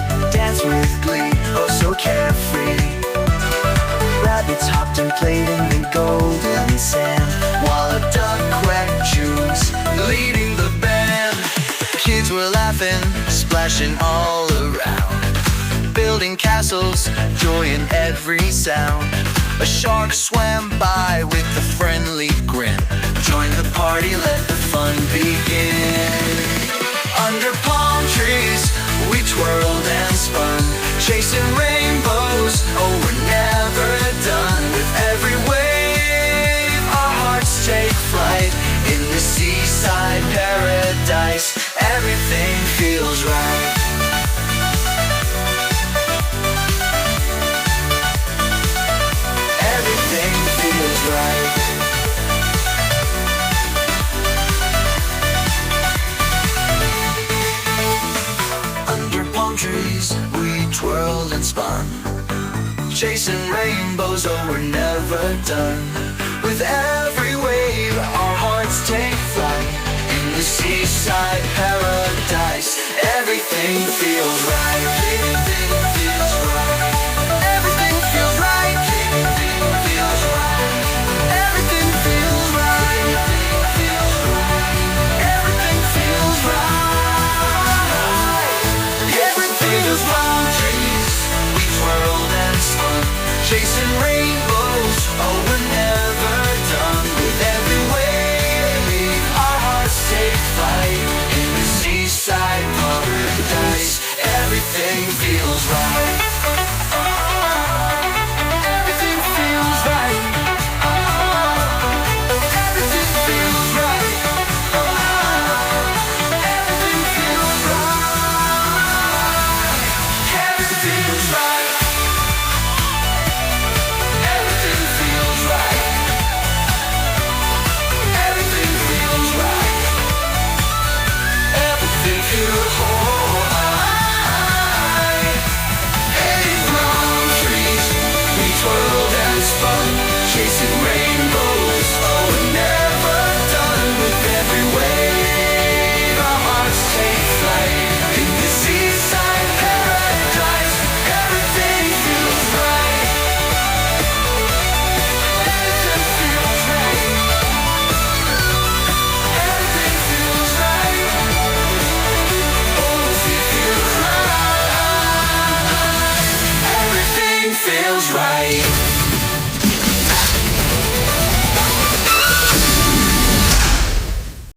it, danced with glee, oh so carefree. Rabbits hopped and played in the golden sand, while a duck quacked tunes, leading the band. Kids were laughing, splashing all around, building castles, joy in every sound. A shark swam by with a friendly grin. Join the party, let the fun begin. Under palm trees, we twirled and spun, chasing rainbows, oh we're never done. With every wave, our hearts take flight. In the seaside paradise, everything feels right. Everything feels right. Under palm trees, we twirled and spun, chasing rainbows, oh we're never done. With every wave, our hearts take flight. In the seaside paradise, everything feels right. Everything